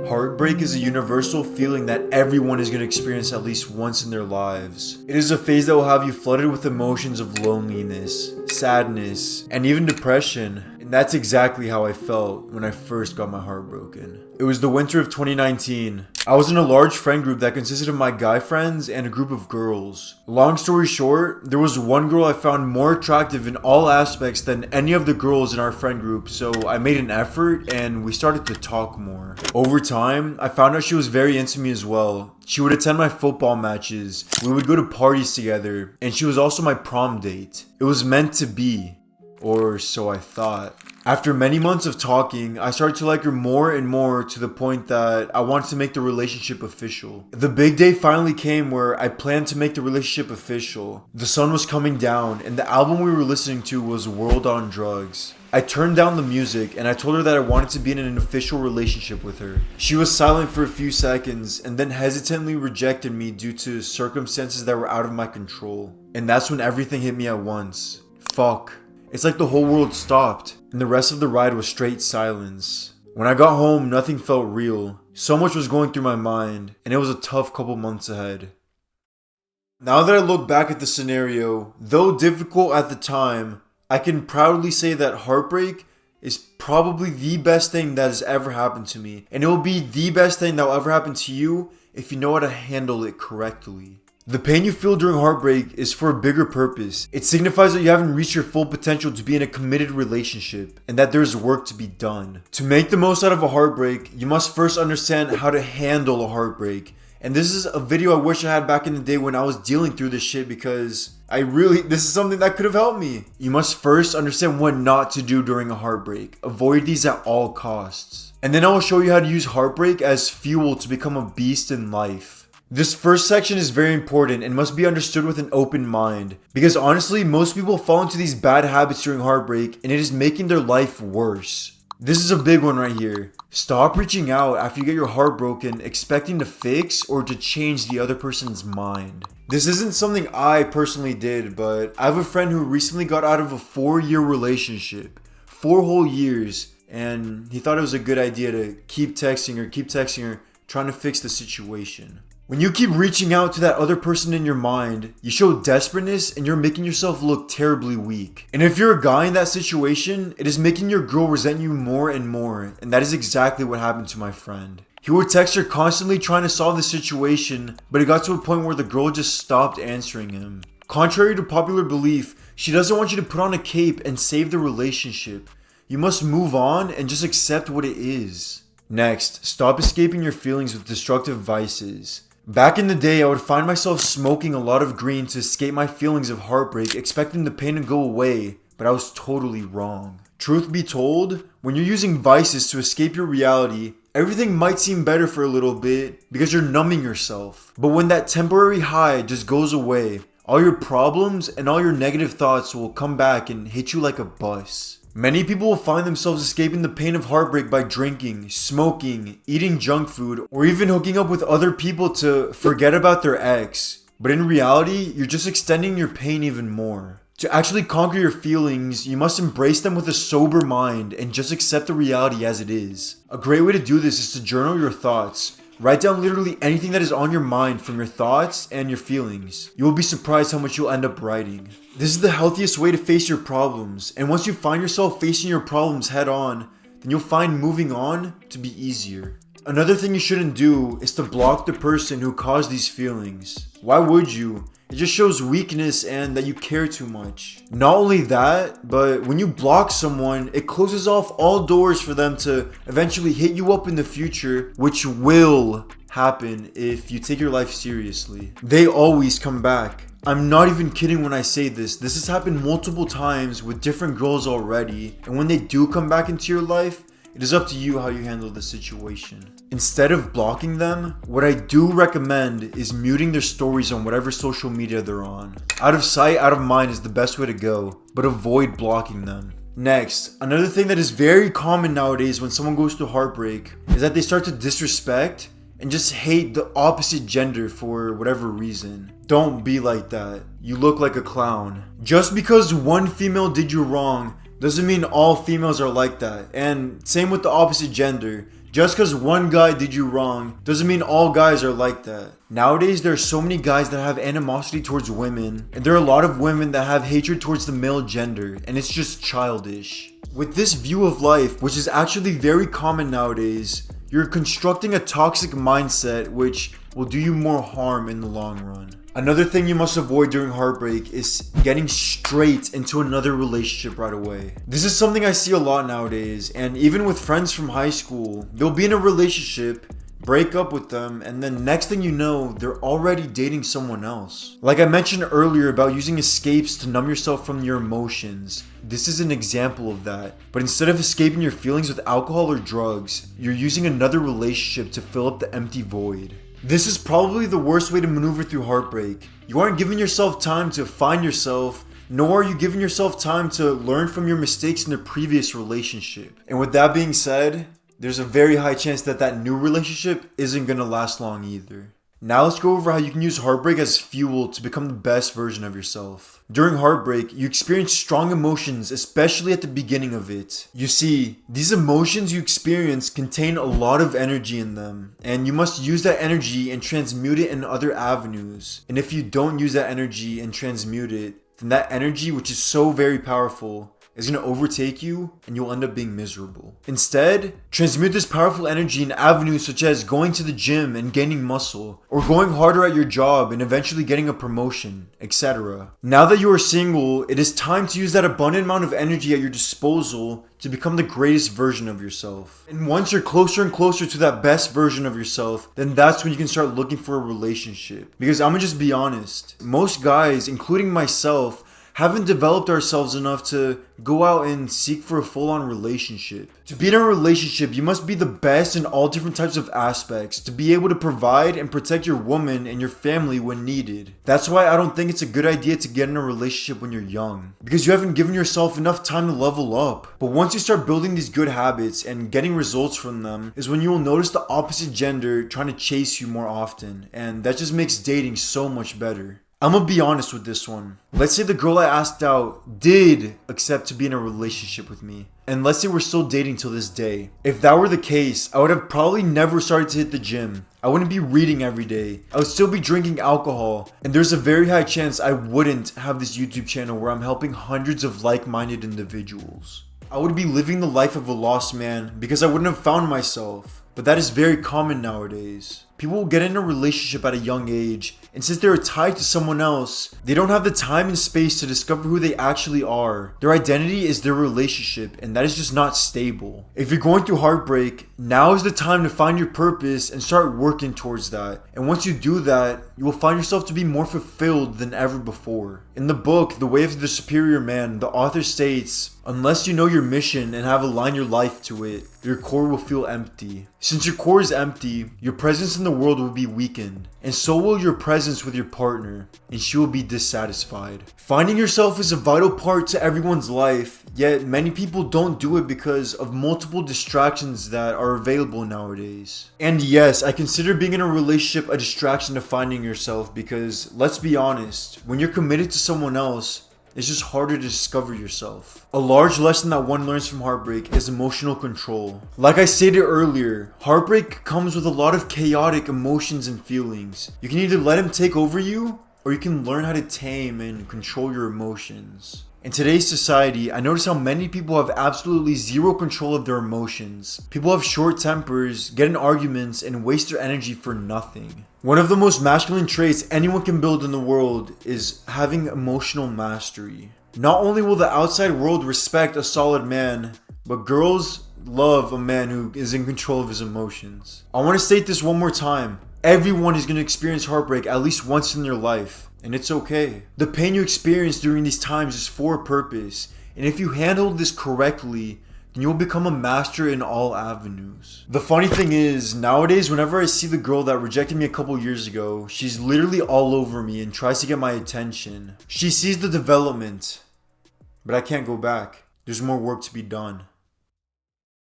Heartbreak is a universal feeling that everyone is going to experience at least once in their lives. It is a phase that will have you flooded with emotions of loneliness, sadness, and even depression. And that's exactly how I felt when I first got my heart broken. It was the winter of 2019. I was in a large friend group that consisted of my guy friends and a group of girls. Long story short, there was one girl I found more attractive in all aspects than any of the girls in our friend group, so I made an effort and we started to talk more. Over time, I found out she was very into me as well. She would attend my football matches, we would go to parties together, and she was also my prom date. It was meant to be. Or so I thought. After many months of talking, I started to like her more and more to the point that I wanted to make the relationship official. The big day finally came where I planned to make the relationship official. The sun was coming down and the album we were listening to was World on Drugs. I turned down the music and I told her that I wanted to be in an official relationship with her. She was silent for a few seconds and then hesitantly rejected me due to circumstances that were out of my control. And that's when everything hit me at once. Fuck. It's like the whole world stopped, and the rest of the ride was straight silence. When I got home, nothing felt real. So much was going through my mind, and it was a tough couple months ahead. Now that I look back at the scenario, though difficult at the time, I can proudly say that heartbreak is probably the best thing that has ever happened to me, and it will be the best thing that will ever happen to you if you know how to handle it correctly. The pain you feel during heartbreak is for a bigger purpose. It signifies that you haven't reached your full potential to be in a committed relationship and that there's work to be done. To make the most out of a heartbreak, you must first understand how to handle a heartbreak. And this is a video I wish I had back in the day when I was dealing through this shit because this is something that could have helped me. You must first understand what not to do during a heartbreak. Avoid these at all costs. And then I will show you how to use heartbreak as fuel to become a beast in life. This first section is very important and must be understood with an open mind. Because honestly, most people fall into these bad habits during heartbreak and it is making their life worse. This is a big one right here. Stop reaching out after you get your heart broken expecting to fix or to change the other person's mind. This isn't something I personally did, but I have a friend who recently got out of a 4-year relationship. 4 whole years. And he thought it was a good idea to keep texting her, trying to fix the situation. When you keep reaching out to that other person in your mind, you show desperateness and you're making yourself look terribly weak. And if you're a guy in that situation, it is making your girl resent you more and more. And that is exactly what happened to my friend. He would text her constantly trying to solve the situation, but it got to a point where the girl just stopped answering him. Contrary to popular belief, she doesn't want you to put on a cape and save the relationship. You must move on and just accept what it is. Next, stop escaping your feelings with destructive vices. Back in the day, I would find myself smoking a lot of green to escape my feelings of heartbreak, expecting the pain to go away, but I was totally wrong. Truth be told, when you're using vices to escape your reality, everything might seem better for a little bit because you're numbing yourself. But when that temporary high just goes away, all your problems and all your negative thoughts will come back and hit you like a bus. Many people will find themselves escaping the pain of heartbreak by drinking, smoking, eating junk food, or even hooking up with other people to forget about their ex. But in reality, you're just extending your pain even more. To actually conquer your feelings, you must embrace them with a sober mind and just accept the reality as it is. A great way to do this is to journal your thoughts. Write down literally anything that is on your mind from your thoughts and your feelings. You will be surprised how much you'll end up writing. This is the healthiest way to face your problems, and once you find yourself facing your problems head on, then you'll find moving on to be easier. Another thing you shouldn't do is to block the person who caused these feelings. Why would you? It just shows weakness and that you care too much. Not only that, but when you block someone, it closes off all doors for them to eventually hit you up in the future, which will happen if you take your life seriously. They always come back. I'm not even kidding when I say this. This has happened multiple times with different girls already, and when they do come back into your life, it is up to you how you handle the situation. Instead of blocking them, what I do recommend is muting their stories on whatever social media they're on. Out of sight, out of mind is the best way to go, but avoid blocking them. Next, another thing that is very common nowadays when someone goes through heartbreak is that they start to disrespect and just hate the opposite gender for whatever reason. Don't be like that. You look like a clown. Just because one female did you wrong doesn't mean all females are like that. And same with the opposite gender. Just because one guy did you wrong doesn't mean all guys are like that. Nowadays, there are so many guys that have animosity towards women, and there are a lot of women that have hatred towards the male gender, and it's just childish. With this view of life, which is actually very common nowadays, you're constructing a toxic mindset which will do you more harm in the long run. Another thing you must avoid during heartbreak is getting straight into another relationship right away. This is something I see a lot nowadays, and even with friends from high school, they'll be in a relationship, break up with them, and then next thing you know, they're already dating someone else. Like I mentioned earlier about using escapes to numb yourself from your emotions, this is an example of that. But instead of escaping your feelings with alcohol or drugs, you're using another relationship to fill up the empty void. This is probably the worst way to maneuver through heartbreak. You aren't giving yourself time to find yourself, nor are you giving yourself time to learn from your mistakes in the previous relationship. And with that being said, there's a very high chance that that new relationship isn't gonna last long either. Now let's go over how you can use heartbreak as fuel to become the best version of yourself. During heartbreak, you experience strong emotions, especially at the beginning of it. You see, these emotions you experience contain a lot of energy in them, and you must use that energy and transmute it in other avenues. And if you don't use that energy and transmute it, then that energy, which is so very powerful, is going to overtake you and you'll end up being miserable. Instead, transmute this powerful energy in avenues such as going to the gym and gaining muscle, or going harder at your job and eventually getting a promotion, etc. Now that you are single, it is time to use that abundant amount of energy at your disposal to become the greatest version of yourself. And once you're closer and closer to that best version of yourself, then that's when you can start looking for a relationship. Because I'm gonna just be honest, most guys, including myself, haven't developed ourselves enough to go out and seek for a full-on relationship. To be in a relationship, you must be the best in all different types of aspects to be able to provide and protect your woman and your family when needed. That's why I don't think it's a good idea to get in a relationship when you're young, because you haven't given yourself enough time to level up. But once you start building these good habits and getting results from them is when you will notice the opposite gender trying to chase you more often, and that just makes dating so much better. I'm gonna be honest with this one. Let's say the girl I asked out did accept to be in a relationship with me. And let's say we're still dating till this day. If that were the case, I would have probably never started to hit the gym. I wouldn't be reading every day. I would still be drinking alcohol. And there's a very high chance I wouldn't have this YouTube channel where I'm helping hundreds of like-minded individuals. I would be living the life of a lost man because I wouldn't have found myself. But that is very common nowadays. People will get in a relationship at a young age, and since they're tied to someone else, they don't have the time and space to discover who they actually are. Their identity is their relationship, and that is just not stable. If you're going through heartbreak, now is the time to find your purpose and start working towards that. And once you do that, you will find yourself to be more fulfilled than ever before. In the book, The Way of the Superior Man, the author states, unless you know your mission and have aligned your life to it, your core will feel empty. Since your core is empty, your presence in the world will be weakened, and so will your presence with your partner, and she will be dissatisfied. Finding yourself is a vital part to everyone's life, yet many people don't do it because of multiple distractions that are available nowadays. And yes, I consider being in a relationship a distraction to finding yourself because, let's be honest, when you're committed to someone else, it's just harder to discover yourself. A large lesson that one learns from heartbreak is emotional control. Like I stated earlier, heartbreak comes with a lot of chaotic emotions and feelings. You can either let them take over you, or you can learn how to tame and control your emotions. In today's society, I notice how many people have absolutely zero control of their emotions. People have short tempers, get in arguments, and waste their energy for nothing. One of the most masculine traits anyone can build in the world is having emotional mastery. Not only will the outside world respect a solid man, but girls love a man who is in control of his emotions. I want to state this one more time. Everyone is going to experience heartbreak at least once in their life. And it's okay. The pain you experience during these times is for a purpose. And if you handle this correctly, then you'll become a master in all avenues. The funny thing is, nowadays, whenever I see the girl that rejected me a couple years ago, she's literally all over me and tries to get my attention. She sees the development, but I can't go back. There's more work to be done.